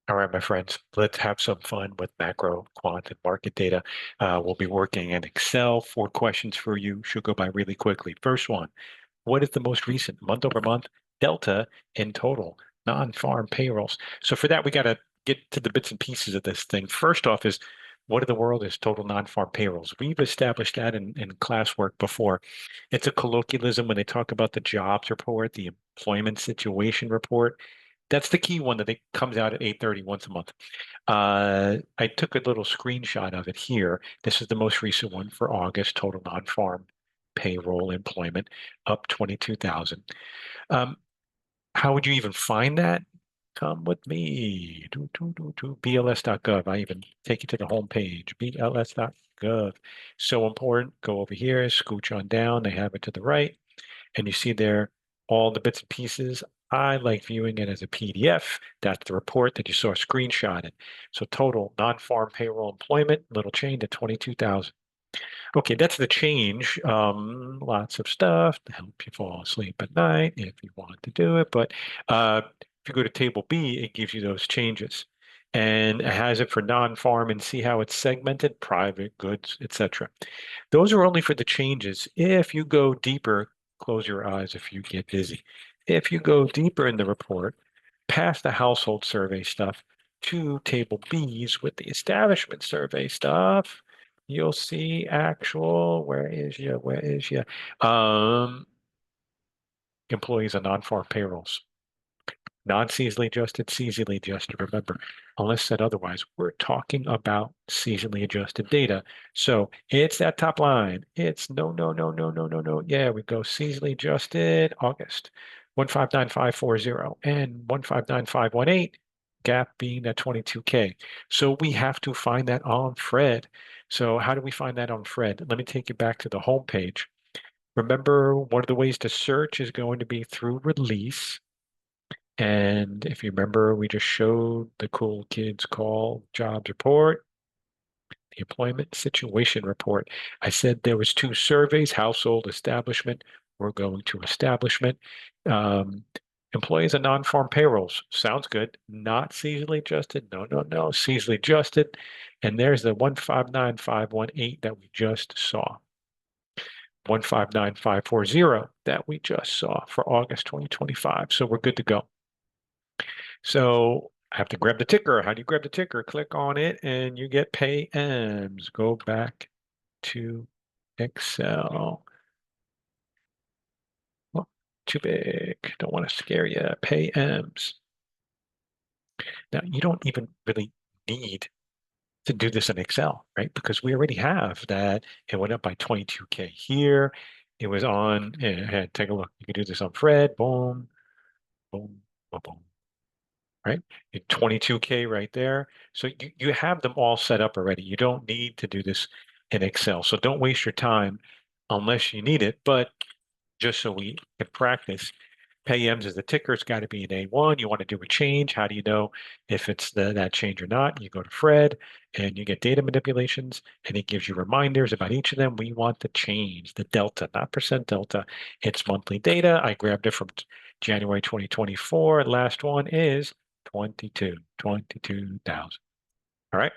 All right, my friends, let's have some fun with macro, quant, and market data. We'll be working in Excel. 4 questions for you. Should go by really quickly. First one, what is the most recent month over month delta in total non-farm payrolls? So for that, we got to get to the bits and pieces of this thing. First off is what in the world is total non-farm payrolls? We've established that in classwork before. It's a colloquialism when they talk about the jobs report, the employment situation report. That's the key one that it comes out at 8:30 once a month. I took a little screenshot of it here. This is the most recent one for August, total non-farm payroll employment up 22,000. Um, how would you even find that? Come with me. BLS.gov. I even take you to the home page, BLS.gov. So important. Go over here, scooch on down. They have it to the right. And you see there all the bits and pieces. I like viewing it as a PDF. That's the report that you saw screenshotted. So total non-farm payroll employment, little change at 22,000. Okay, that's the change. Lots of stuff to help you fall asleep at night if you want to do it. But if you go to table B, it gives you those changes. And it has it for non-farm and see how it's segmented, private, goods, etc. Those are only for the changes. If you go deeper, close your eyes if you get dizzy. If you go deeper in the report, past the household survey stuff to table B's with the establishment survey stuff, you'll see actual, where is you? Um, employees on non-farm payrolls. Non-seasonally adjusted, seasonally adjusted. Remember, unless said otherwise, we're talking about seasonally adjusted data. So it's that top line. It's no, no, no, no, no, no, no. Yeah, we go seasonally adjusted August, 159540 and 159518, gap being that 22K. So we have to find that on Fred. So how do we find that on Fred? Let me take you back to the home page. Remember, one of the ways to search is going to be through release. And if you remember, we just showed the cool kids call jobs report, the employment situation report. I said there was 2 surveys, household, establishment. We're going to establishment. Um, employees and non-farm payrolls. Sounds good. Not seasonally adjusted. No, no, no. Seasonally adjusted. And there's the 159518 that we just saw. 159540 that we just saw for August 2025. So we're good to go. So I have to grab the ticker. How do you grab the ticker? Click on it and you get pay M's. Go back to Excel. Oh, too big. Don't want to scare you. Pay M's. Now, you don't even really need to do this in Excel, right? Because we already have that. It went up by 22K here. It was on, take a look. You can do this on Fred. Boom, boom, boom, boom. Right? 22K right there. So you have them all set up already. You don't need to do this in Excel. So don't waste your time unless you need it. But just so we can practice, PayEms is the ticker. It's got to be an A1. You want to do a change. How do you know if it's that change or not? You go to Fred and you get data manipulations, and it gives you reminders about each of them. We want the change, the delta, not percent delta. It's monthly data. I grabbed it from January 2024. Last one is 22,000. All right.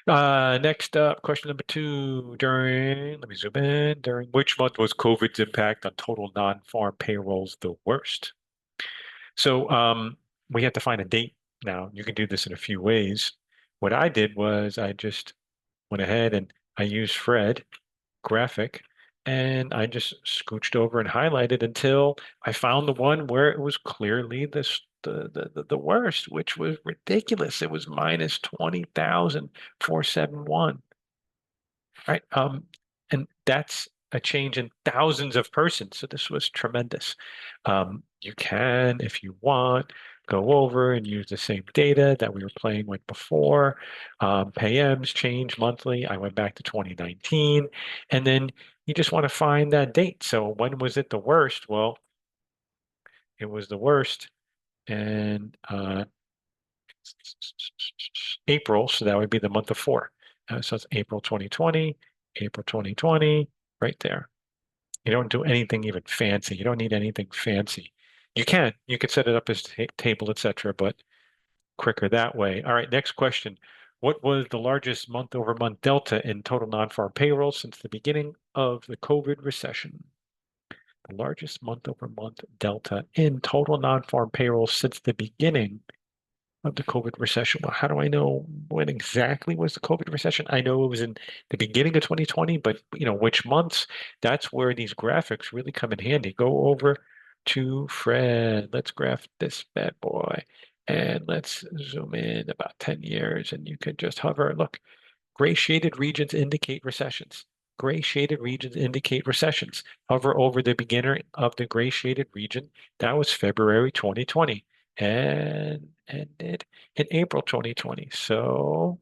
Next up, question number 2. Let me zoom in. During which month was COVID's impact on total non-farm payrolls the worst? So we have to find a date now. You can do this in a few ways. What I did was I just went ahead and I used Fred graphic and I just scooched over and highlighted until I found the one where it was clearly the worst, which was ridiculous. It was minus 20,471, right? And that's a change in thousands of persons. So this was tremendous. You can, if you want, go over and use the same data that we were playing with before. PayMs change monthly. I went back to 2019. And then you just want to find that date. So when was it the worst? Well, it was the worst in April. So that would be the month of 4. So it's April 2020, April 2020, right there. You don't do anything even fancy. You don't need anything fancy. You can set it up as table, etc. But quicker that way. All right, next question. What was the largest month-over-month delta in total non-farm payroll since the beginning of the COVID recession? The largest month-over-month delta in total non-farm payroll since the beginning of the COVID recession. Well, how do I know when exactly was the COVID recession? I know it was in the beginning of 2020, but which months? That's where these graphics really come in handy. Go over to Fred. Let's graph this bad boy. And let's zoom in about 10 years, and you can just hover. Look, gray shaded regions indicate recessions. Gray shaded regions indicate recessions. Hover over the beginner of the gray shaded region. That was February 2020 and ended in April 2020. So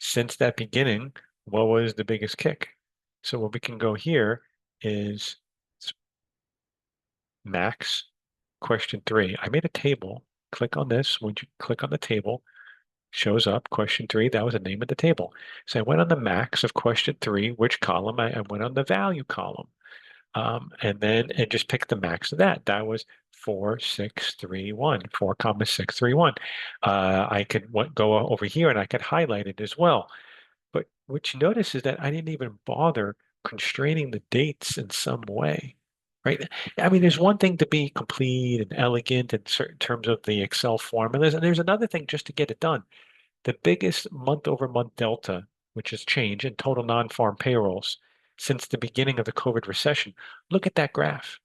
since that beginning, what was the biggest kick? So what we can go here is max question 3. I made a table. Click on this. When you click on the table, shows up question 3. That was the name of the table. So I went on the max of question 3. Which column? I went on the value column. And just picked the max of that. That was 4,631, 4,631. I could go over here and I could highlight it as well. But what you notice is that I didn't even bother constraining the dates in some way, right? I mean, there's one thing to be complete and elegant in certain terms of the Excel formulas, and there's another thing just to get it done. The biggest month-over-month delta, which is change in total non-farm payrolls since the beginning of the COVID recession. Look at that graph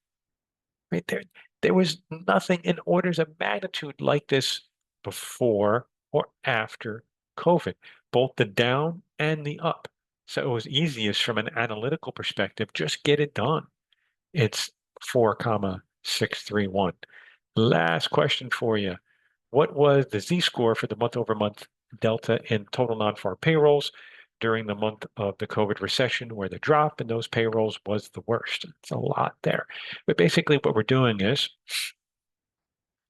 right there. There was nothing in orders of magnitude like this before or after COVID, both the down and the up. So it was easiest from an analytical perspective, just get it done. It's 4,631. Last question for you. What was the Z-score for the month-over-month delta in total non-farm payrolls during the month of the COVID recession, where the drop in those payrolls was the worst? It's a lot there. But basically what we're doing is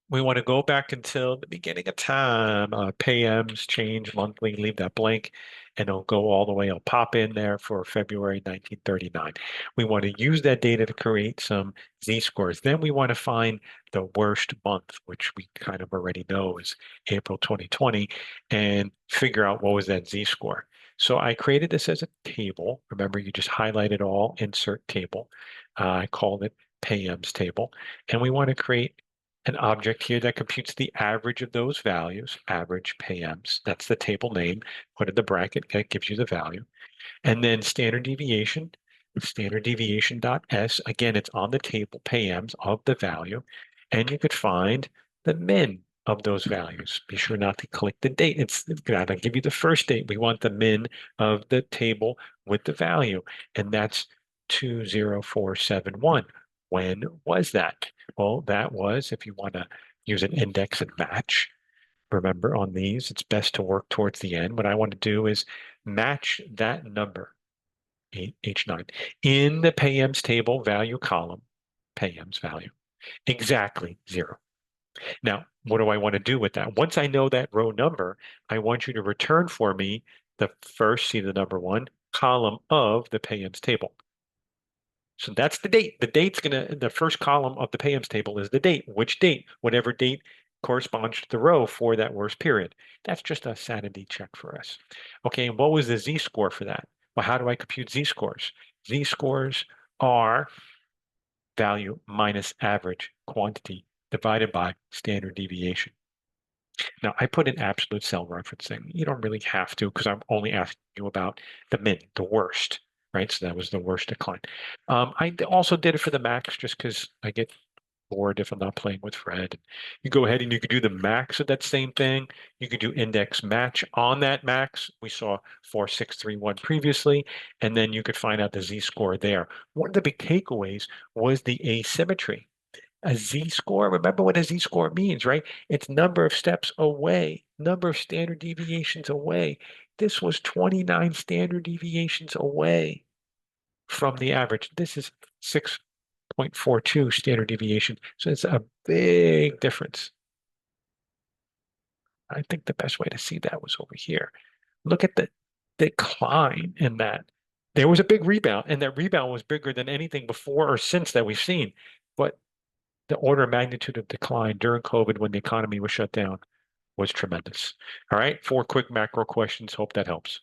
we want to go back until the beginning of time. PAMs change monthly, leave that blank, and it'll go all the way. I'll pop in there for February 1939. We want to use that data to create some Z-scores. Then we want to find the worst month, which we kind of already know is April 2020, and figure out what was that Z-score. So I created this as a table. Remember, you just highlight it all, insert table. I called it PAMs table. And we want to create an object here that computes the average of those values, average PAMs. That's the table name. Put in the bracket, that gives you the value. And then standard deviation dot S. Again, it's on the table, PAMs of the value. And you could find the min of those values. Be sure not to click the date. It's got to give you the first date. We want the min of the table with the value. And that's 20471. When was that? Well, that was, if you want to use an index and match, remember on these, it's best to work towards the end. What I want to do is match that number, H9, in the PAMs table value column, PAMs value, exactly 0. Now, what do I want to do with that? Once I know that row number, I want you to return for me the first, see the number 1, column of the PAMs table. So that's the date. The date's the first column of the PAMs table is the date. Which date? Whatever date corresponds to the row for that worst period. That's just a sanity check for us. Okay, and what was the Z-score for that? Well, how do I compute Z-scores? Z-scores are value minus average quantity divided by standard deviation. Now, I put in absolute cell referencing. You don't really have to, because I'm only asking you about the min, the worst, right? So that was the worst decline. I also did it for the max just because I get bored if I'm not playing with Fred. You go ahead and you could do the max of that same thing. You could do index match on that max. We saw 4,631 previously, and then you could find out the Z-score there. One of the big takeaways was the asymmetry. A Z-score, remember what a Z-score means, right? It's number of steps away, number of standard deviations away. This was 29 standard deviations away from the average. This is 6.42 standard deviation. So it's a big difference. I think the best way to see that was over here. Look at the decline in that. There was a big rebound, and that rebound was bigger than anything before or since that we've seen. But the order of magnitude of decline during COVID when the economy was shut down was tremendous. All right, four quick macro questions. Hope that helps.